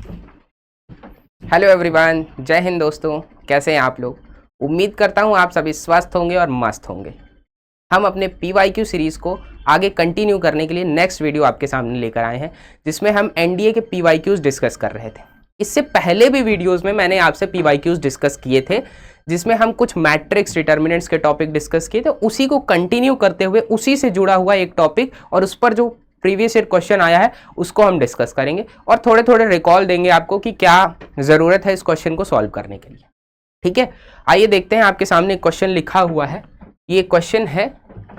Hello everyone, जय हिंद दोस्तों। कैसे हैं आप लोग? उम्मीद करता हूं आप सभी स्वस्थ होंगे और मस्त होंगे। हम अपने PYQ सीरीज़ को आगे कंटिन्यू करने के लिए नेक्स्ट वीडियो आपके सामने लेकर आए हैं, जिसमें हम NDA के PYQs डिस्कस कर रहे थे। इससे पहले भी वीडियोस में मैंने आपसे PYQs डिस्कस किए थे, जिसमें हम कुछ मैट्रिक्स डिटर्मिनेंट्स के टॉपिक डिस्कस किए थे। उसी को कंटिन्यू करते हुए उसी से जुड़ा हुआ एक टॉपिक और उस पर जो प्रीवियस ईयर क्वेश्चन आया है उसको हम डिस्कस करेंगे और थोड़े थोड़े रिकॉल देंगे आपको कि क्या ज़रूरत है इस क्वेश्चन को सॉल्व करने के लिए। ठीक है, आइए देखते हैं। आपके सामने क्वेश्चन लिखा हुआ है, ये क्वेश्चन है।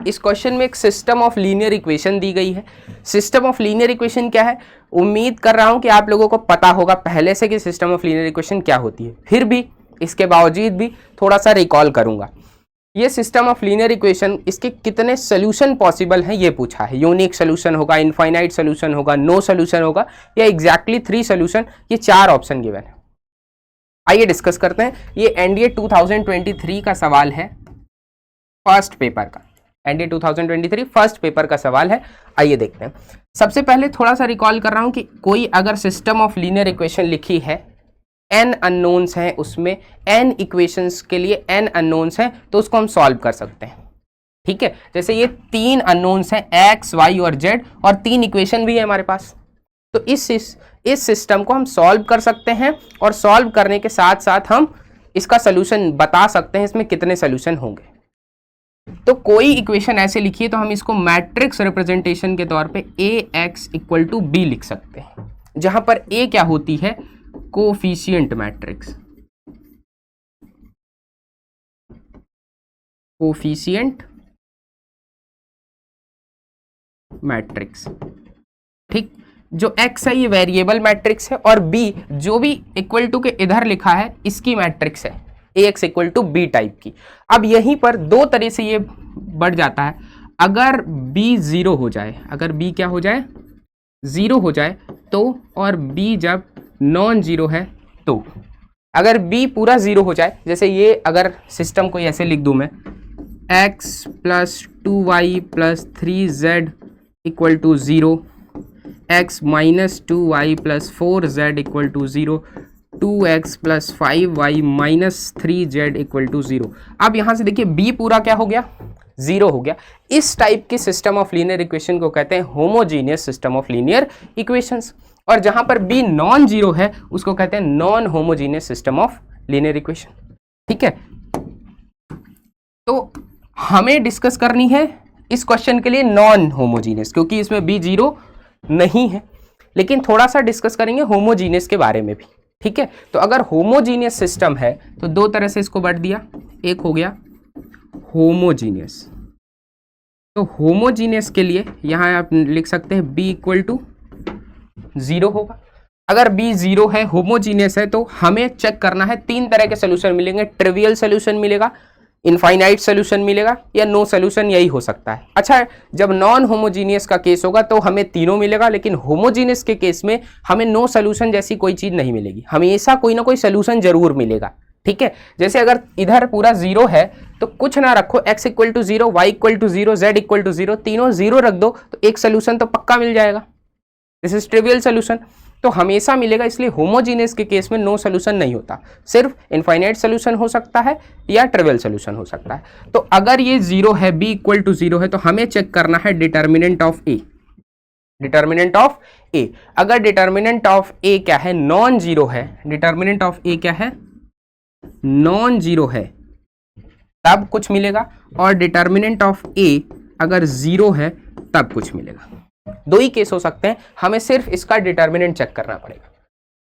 इस क्वेश्चन में एक सिस्टम ऑफ लीनियर इक्वेशन दी गई है। सिस्टम ऑफ लीनियर इक्वेशन क्या है? उम्मीद कर रहा हूं कि आप लोगों को पता होगा पहले से कि सिस्टम ऑफ लीनियर इक्वेशन क्या होती है, फिर भी इसके बावजूद भी थोड़ा सा रिकॉल करूंगा। ये सिस्टम ऑफ लीनियर इक्वेशन, इसके कितने सोल्यूशन पॉसिबल हैं ये पूछा है। यूनिक सोल्यूशन होगा, इनफाइनाइट सोल्यूशन होगा, नो सोल्यूशन होगा, या एग्जैक्टली 3 सोल्यूशन, ये 4 ऑप्शन गिवन है। आइए डिस्कस करते हैं। ये NDA 2023 का सवाल है, फर्स्ट पेपर का। NDA 2023 फर्स्ट पेपर का सवाल है। आइए देखते हैं। सबसे पहले थोड़ा सा रिकॉल कर रहा हूं कि कोई अगर सिस्टम ऑफ लीनियर इक्वेशन लिखी है, n अननोन्स हैं, उसमें n इक्वेशंस के लिए n अननोन्स हैं, तो उसको हम सॉल्व कर सकते हैं। ठीक है, जैसे ये 3 अननोन्स हैं x, y और z, और 3 इक्वेशन भी है हमारे पास, तो इस सिस्टम को हम सॉल्व कर सकते हैं और सॉल्व करने के साथ साथ हम इसका सोल्यूशन बता सकते हैं, इसमें कितने सोल्यूशन होंगे। तो कोई इक्वेशन ऐसे लिखिए तो हम इसको मैट्रिक्स रिप्रेजेंटेशन के तौर पे AX = B लिख सकते हैं, जहां पर A क्या होती है? Coefficient matrix, coefficient matrix. ठीक, जो x है ये वेरिएबल मैट्रिक्स है, और B जो भी इक्वल टू के इधर लिखा है इसकी मैट्रिक्स है, AX = B टाइप की। अब यहीं पर दो तरह से ये बढ़ जाता है। अगर B 0 हो जाए, अगर B क्या हो जाए? 0 हो जाए तो, और B जब नॉन जीरो है तो, अगर B पूरा 0 हो जाए, जैसे ये अगर सिस्टम को ऐसे लिख दूं मैं, x + 2y + 3z = 0, x - 2y + 4z = 0, 2x + 5y - 3z = 0। अब यहां से देखिए B पूरा क्या हो गया? 0 हो गया। इस टाइप की सिस्टम ऑफ लीनियर इक्वेशन को कहते हैं homogeneous system of linear equations, और जहां पर B नॉन जीरो है उसको कहते हैं non homogeneous system of linear equation. ठीक है, तो हमें डिस्कस करनी है इस क्वेश्चन के लिए नॉन होमोजीनियस, क्योंकि इसमें B 0 नहीं है, लेकिन थोड़ा सा डिस्कस करेंगे होमोजीनियस के बारे में भी। ठीक है, तो अगर होमोजीनियस सिस्टम है तो दो तरह से इसको बांट दिया। एक हो गया होमोजीनियस, तो होमोजीनियस के लिए यहां आप लिख सकते हैं B = 0 होगा। अगर B 0 है, होमोजीनियस है, तो हमें चेक करना है 3 तरह के सोल्यूशन मिलेंगे। ट्रिवियल सोल्यूशन मिलेगा, इनफाइनाइट सोल्यूशन मिलेगा, या नो सोल्यूशन, यही हो सकता है। अच्छा, जब नॉन होमोजीनियस का केस होगा तो हमें तीनों मिलेगा, लेकिन होमोजीनियस के केस में हमें नो सोल्यूशन जैसी कोई चीज नहीं मिलेगी, हमेशा कोई ना कोई सोल्यूशन जरूर मिलेगा। ठीक है, जैसे अगर इधर पूरा 0 है तो कुछ ना रखो, x = 0, y = 0, z = 0, तीनों 0 रख दो तो एक सोल्यूशन तो पक्का मिल जाएगा। दिस इज ट्रिवियल सोल्यूशन, तो हमेशा मिलेगा। इसलिए होमोजीनियस के केस में नो सोल्यूशन नहीं होता, सिर्फ इनफाइनाइट सोल्यूशन हो सकता है या ट्रिवियल सोल्यूशन हो सकता है। तो अगर ये 0 है, B = 0 है, तो हमें चेक करना है determinant of A। Determinant of A, अगर डिटर्मिनेंट ऑफ A क्या है? नॉन जीरो है। डिटर्मिनेंट ऑफ A क्या है? नॉन जीरो है, तब कुछ मिलेगा, और डिटर्मिनेंट ऑफ A अगर 0 है तब कुछ मिलेगा। दो ही केस हो सकते हैं, हमें सिर्फ इसका डिटर्मिनेंट चेक करना पड़ेगा।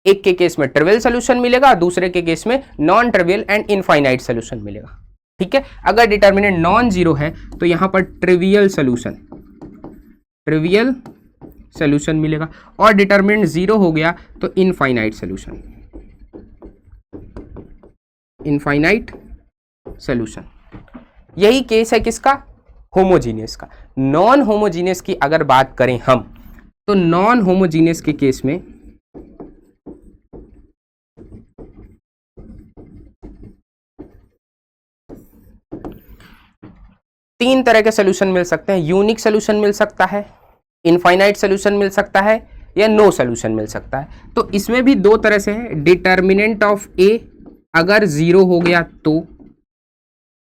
एक के केस में ट्रिवियल सोल्यूशन मिलेगा, दूसरे के केस में non trivial and infinite solution मिलेगा। ठीक है, अगर डिटर्मिनेंट नॉन जीरो है तो यहां पर ट्रिवियल सोल्यूशन मिलेगा, और डिटर्मिनेंट 0 हो गया तो इनफाइनाइट सोल्यूशन। यही केस है किसका? होमोजीनियस का। नॉन होमोजीनियस की अगर बात करें हम, तो नॉन होमोजीनियस के केस में तीन तरह के सोल्यूशन मिल सकते हैं। यूनिक सोल्यूशन मिल सकता है, इनफाइनाइट सोल्यूशन मिल सकता है, या नो सोल्यूशन मिल सकता है। तो इसमें भी दो तरह से है, डिटर्मिनेंट ऑफ ए अगर 0 हो गया तो,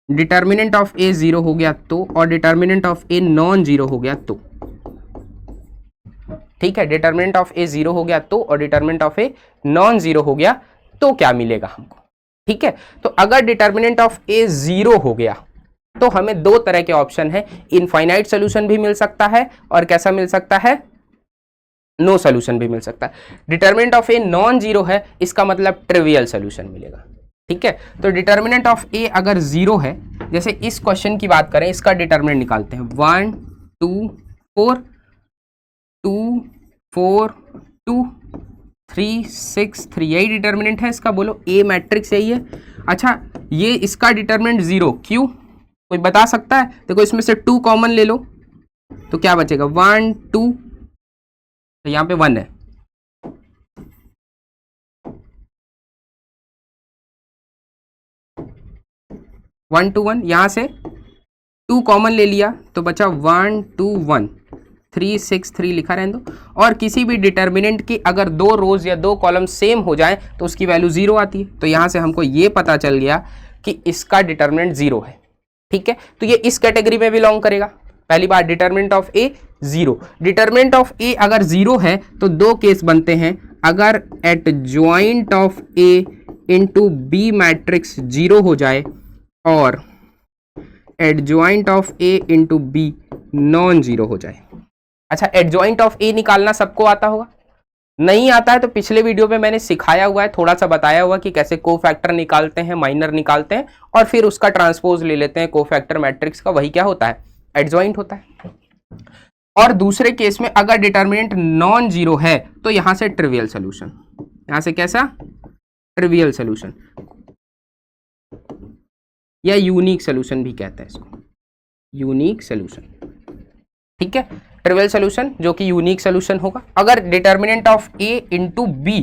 डिटर्मिनेंट ऑफ ए 0 हो गया तो, और determinant of a non zero हो गया तो। ठीक है, डिटर्मिनेंट ऑफ ए 0 हो गया तो और determinant of a non zero हो गया तो क्या मिलेगा हमको। ठीक है, तो अगर डिटर्मिनेंट ऑफ ए 0 हो गया तो हमें दो तरह के ऑप्शन है, इनफाइनाइट सोल्यूशन भी मिल सकता है और कैसा मिल सकता है, नो सोल्यूशन भी मिल सकता है। Determinant of a non zero है, इसका मतलब ट्रिवियल सोल्यूशन मिलेगा। ठीक है, तो डिटर्मिनेंट ऑफ ए अगर 0 है, जैसे इस क्वेश्चन की बात करें, इसका डिटर्मिनेंट निकालते हैं 1 2 4 2 4 2 3 6 3, यही डिटर्मिनेंट है इसका, बोलो ए मैट्रिक्स यही है। अच्छा, ये इसका डिटर्मिनेंट 0 क्यों, कोई बता सकता है? देखो इसमें से 2 कॉमन ले लो तो क्या बचेगा, 1 2, तो यहाँ पे 1 है, वन टू वन, यहां से 2 कॉमन ले लिया तो बचा 1 2 1, 3 6 3 लिखा रहने दो। और किसी भी डिटर्मिनेंट की अगर 2 रोज या 2 कॉलम सेम हो जाए तो उसकी वैल्यू 0 आती है। तो यहां से हमको ये पता चल गया कि इसका डिटर्मिनेंट 0 है। ठीक है, तो ये इस कैटेगरी में बिलोंग करेगा। पहली बात, determinant of A 0, determinant of A अगर 0 है तो दो केस बनते हैं, अगर adjoint of A into B matrix 0 हो जाए और adjoint of A into B non zero हो जाए। अच्छा, एडजॉइंट ऑफ ए निकालना सबको आता होगा? नहीं आता है तो पिछले वीडियो में मैंने सिखाया हुआ है, थोड़ा सा बताया हुआ कि कैसे कोफैक्टर निकालते हैं, माइनर निकालते हैं और फिर उसका ट्रांसपोज ले लेते हैं कोफैक्टर मैट्रिक्स का, वही क्या होता है, एडजॉइंट होता है। और दूसरे केस में अगर डिटर्मिनेंट नॉन जीरो है तो यहां से ट्रिवियल सोल्यूशन, यहां से कैसा, ट्रिवियल सोल्यूशन या यूनिक सोल्यूशन भी कहते हैं इसको, यूनिक सोल्यूशन। ठीक है, ट्रिवियल सोल्यूशन जो कि यूनिक सोल्यूशन होगा। अगर determinant of A into B,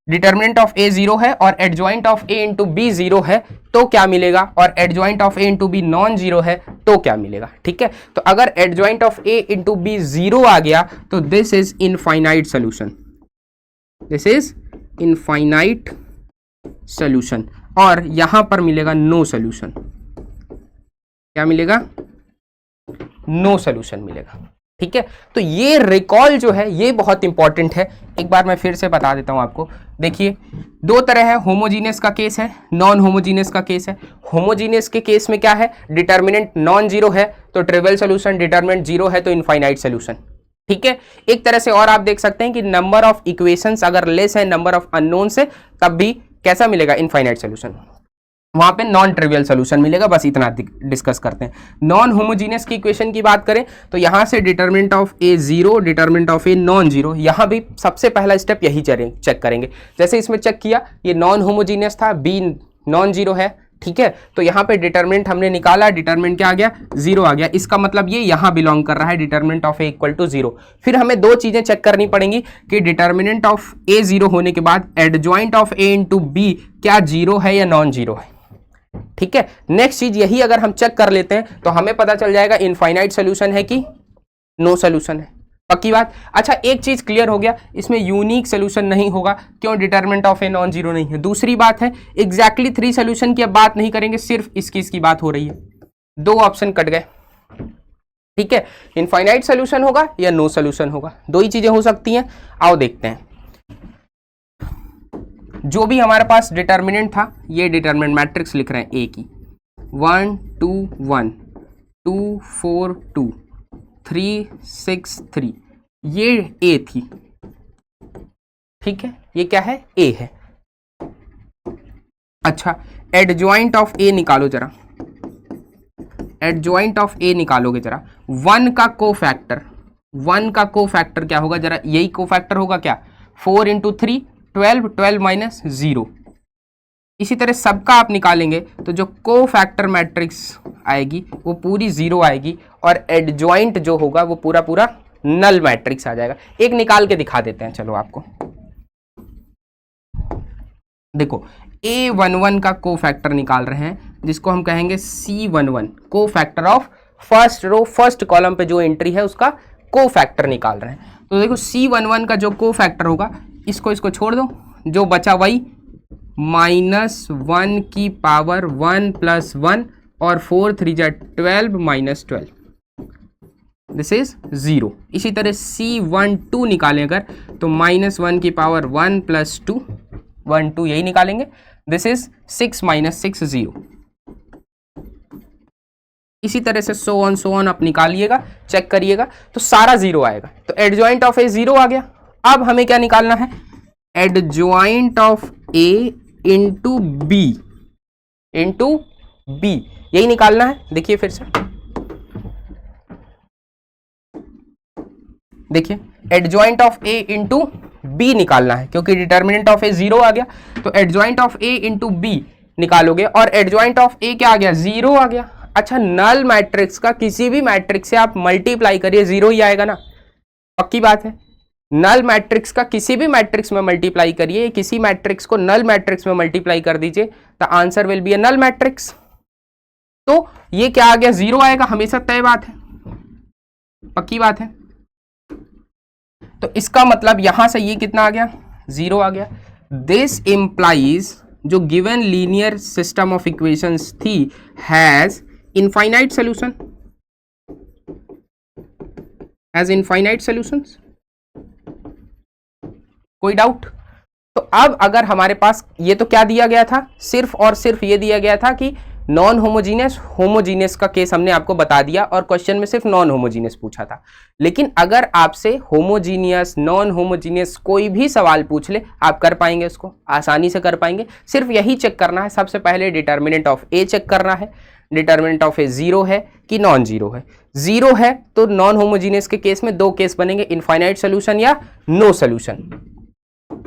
determinant of A 0 है और adjoint of A into B 0 है तो क्या मिलेगा, और adjoint of A into B non zero है तो क्या मिलेगा। ठीक है, तो अगर adjoint of A into B 0 आ गया तो this is infinite solution, this is infinite solution, और यहां पर मिलेगा नो सोल्यूशन। क्या मिलेगा, नो सोल्यूशन मिलेगा। ठीक है, तो ये रिकॉल जो है ये बहुत इंपॉर्टेंट है, एक बार मैं फिर से बता देता हूं आपको। देखिए, दो तरह है, होमोजीनियस का केस है, नॉन होमोजीनियस का केस है। होमोजीनियस के केस में क्या है, डिटर्मिनेंट नॉन जीरो है तो ट्रिवियल सोल्यूशन, डिटर्मिनेंट जीरो है तो इनफाइनाइट सोल्यूशन। ठीक है, एक तरह से और आप देख सकते हैं कि नंबर ऑफ इक्वेशंस अगर लेस है नंबर ऑफ अननोन से, तब भी कैसा मिलेगा, इनफाइनाइट सोल्यूशन, वहां पे नॉन ट्रिवियल सोल्यूशन मिलेगा। बस इतना डिस्कस करते हैं। नॉन होमोजीनियस की इक्वेशन की बात करें तो यहां से determinant of A 0, determinant of a non zero, यहां भी सबसे पहला स्टेप यही चेक करेंगे। जैसे इसमें चेक किया, ये नॉन होमोजीनियस था, बी नॉन जीरो है। ठीक है, तो यहां पे डिटर्मिनेंट हमने निकाला, डिटर्मिनेंट क्या आ गया, 0 आ गया, इसका मतलब ये यहां बिलोंग कर रहा है, determinant of A equal to 0। फिर हमें दो चीजें चेक करनी पड़ेंगी कि डिटर्मिनेंट ऑफ ए 0 होने के बाद adjoint of A into B क्या 0 है या नॉन जीरो है। ठीक है, नेक्स्ट चीज यही अगर हम चेक कर लेते हैं तो हमें पता चल जाएगा इनफाइनाइट सोल्यूशन है कि नो सोल्यूशन है। पक्की बात। अच्छा, एक चीज क्लियर हो गया, इसमें यूनिक सोल्यूशन नहीं होगा, क्यों, determinant of a non zero नहीं है। दूसरी बात है, एग्जैक्टली 3 सोल्यूशन की अब बात नहीं करेंगे, सिर्फ इसकी बात हो रही है। दो ऑप्शन कट गए। ठीक है, इनफाइनाइट सोल्यूशन होगा या नो सोल्यूशन होगा, दो ही चीजें हो सकती हैं। आओ देखते हैं। जो भी हमारे पास डिटर्मिनेंट था, ये डिटर्मिनेंट मैट्रिक्स लिख रहे हैं ए की, 1 2 1 2 4 2 3 6 3, ये ए थी। ठीक है, ये क्या है, ए है। अच्छा, एडजॉइंट ऑफ ए निकालो जरा, एडजॉइंट ऑफ ए निकालोगे जरा, 1 का कोफैक्टर, 1 का कोफैक्टर क्या होगा जरा, यही कोफैक्टर होगा क्या, 4 इंटू 3 12, 12 माइनस 0। इसी तरह सबका आप निकालेंगे तो जो कोफैक्टर मैट्रिक्स आएगी वो पूरी 0 आएगी, और एडजॉइंट जो होगा वो पूरा पूरा नल मैट्रिक्स आ जाएगा। एक निकाल के दिखा देते हैं, चलो आपको देखो, A11 का कोफैक्टर निकाल रहे हैं, जिसको हम कहेंगे C11, cofactor of first row first column पे जो एंट्री है उसका कोफैक्टर निकाल रहे हैं। तो देखो C11 का जो को फैक्टर होगा इसको छोड़ दो, जो बचा वही -1 की पावर 1 + 1 और 4 3 जा 12 -12, दिस इज 0। इसी तरह C12 निकालें अगर तो -1 की पावर 1 + 2, 1 2 यही निकालेंगे, दिस इज 6 -6 0। इसी तरह से सो ऑन आप निकालिएगा, चेक करिएगा तो सारा 0 आएगा। तो एडजॉइंट ऑफ ए 0 आ गया। अब हमें क्या निकालना है, adjoint of A into B यही निकालना है। देखिए फिर से, देखिए adjoint of A into B निकालना है, क्योंकि डिटर्मिनेंट ऑफ ए 0 आ गया, तो adjoint of A into B निकालोगे और एडजॉइंट ऑफ ए क्या आ गया, 0 आ गया। अच्छा, नल मैट्रिक्स का किसी भी मैट्रिक्स से आप मल्टीप्लाई करिए 0 ही आएगा ना, पक्की बात है। नल मैट्रिक्स का किसी भी मैट्रिक्स में मल्टीप्लाई करिए, किसी मैट्रिक्स को नल मैट्रिक्स में मल्टीप्लाई कर दीजिए, the answer will be a null matrix. तो ये क्या आ गया, 0 आएगा, हमेशा तय बात है, पक्की बात है। तो इसका मतलब यहां से ये कितना आ गया, 0 आ गया। दिस इंप्लाइज जो given linear system of equations थी has infinite solution, has infinite solutions. कोई डाउट? तो अब अगर हमारे पास ये तो क्या दिया गया था, सिर्फ और सिर्फ ये दिया गया था कि नॉन होमोजीनियस होमोजीनियस का केस हमने आपको बता दिया और क्वेश्चन में सिर्फ नॉन होमोजीनियस पूछा था। लेकिन अगर आपसे होमोजीनियस नॉन होमोजीनियस कोई भी सवाल पूछ ले, आप कर पाएंगे, उसको आसानी से कर पाएंगे। सिर्फ यही चेक करना है, सबसे पहले डिटर्मिनेंट ऑफ ए चेक करना है, डिटर्मिनेंट ऑफ ए 0 है कि नॉन 0 है। 0 है तो नॉन होमोजीनियस के केस में दो केस बनेंगे, इनफाइनाइट सोल्यूशन या नो सोल्यूशन,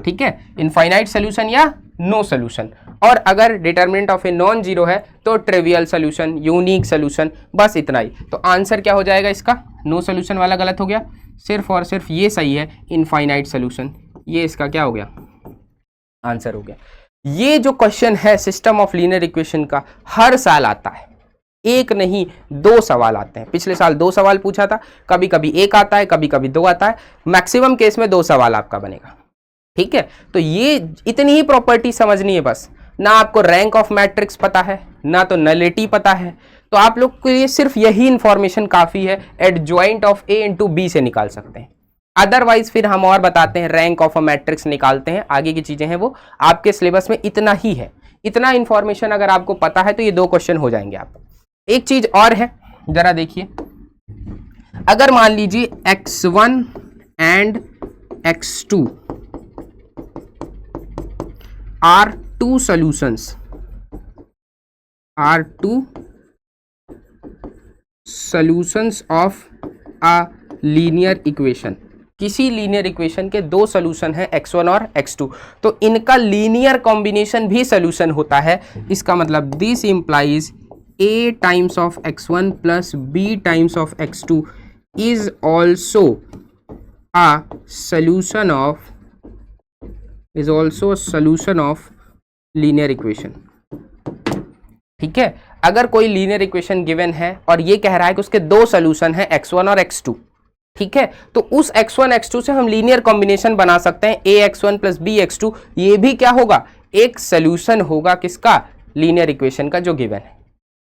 ठीक है, इनफाइनाइट सोल्यूशन या नो सोल्यूशन। और अगर डिटर्मिनेंट ऑफ ए नॉन 0 है तो ट्रिवियल सोल्यूशन, यूनिक सोल्यूशन, बस इतना ही। तो आंसर क्या हो जाएगा इसका, नो सोल्यूशन वाला गलत हो गया, सिर्फ और सिर्फ ये सही है, इनफाइनाइट सोल्यूशन, ये इसका क्या हो गया, आंसर हो गया। ये जो क्वेश्चन है सिस्टम ऑफ लीनियर इक्वेशन का हर साल आता है, एक नहीं 2 सवाल आते हैं। पिछले साल 2 सवाल पूछा था, कभी कभी 1 आता है, कभी कभी 2 आता है, मैक्सिमम केस में 2 सवाल आपका बनेगा, ठीक है। तो ये इतनी ही प्रॉपर्टी समझनी है बस, ना आपको रैंक ऑफ मैट्रिक्स पता है, ना तो नलिटी पता है, तो आप लोग को ये सिर्फ यही इंफॉर्मेशन काफी है, adjoint of A into B से निकाल सकते हैं। अदरवाइज फिर हम और बताते हैं, रैंक ऑफ अ मैट्रिक्स निकालते हैं, आगे की चीजें हैं वो आपके सिलेबस में इतना ही है। इतना इंफॉर्मेशन अगर आपको पता है तो ये 2 क्वेश्चन हो जाएंगे आप। एक चीज और है, जरा देखिए, अगर मान लीजिए x1 and x2 are two solutions of a linear equation। किसी लीनियर इक्वेशन के 2 सोल्यूशन है, x1 और x2, तो इनका लीनियर कॉम्बिनेशन भी सोल्यूशन होता है। इसका मतलब this implies a times of x1 plus b times of x2 is also a solution of linear equation, ठीक है। अगर कोई लीनियर इक्वेशन गिवन है और ये कह रहा है कि उसके 2 सोल्यूशन है, x1 और x2, ठीक है, तो उस x1 x2 से हम लीनियर कॉम्बिनेशन बना सकते हैं, ax1 प्लस bx2, ये भी क्या होगा, एक सोल्यूशन होगा किसका, लीनियर इक्वेशन का जो गिवन है,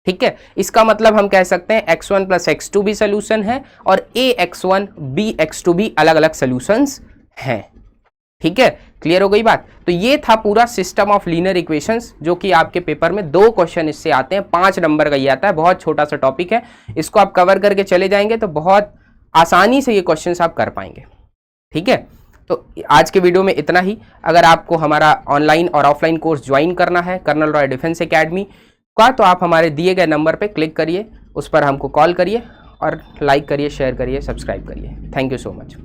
ठीक है। इसका मतलब हम कह सकते हैं x1 प्लस x2 भी सोल्यूशन है और ax1 bx2 भी अलग अलग सोल्यूशंस हैं, ठीक है। क्लियर हो गई बात? तो ये था पूरा सिस्टम ऑफ लीनियर इक्वेशंस, जो कि आपके पेपर में 2 क्वेश्चन इससे आते हैं, 5 नंबर का ये आता है, बहुत छोटा सा टॉपिक है, इसको आप कवर करके चले जाएंगे तो बहुत आसानी से ये क्वेश्चंस आप कर पाएंगे, ठीक है। तो आज के वीडियो में इतना ही। अगर आपको हमारा ऑनलाइन और ऑफलाइन कोर्स ज्वाइन करना है कर्नल रॉय डिफेंस एकेडमी का, तो आप हमारे दिए गए नंबर पर क्लिक करिए, उस पर हमको कॉल करिए और लाइक करिए, शेयर करिए, सब्सक्राइब करिए। Thank you so much.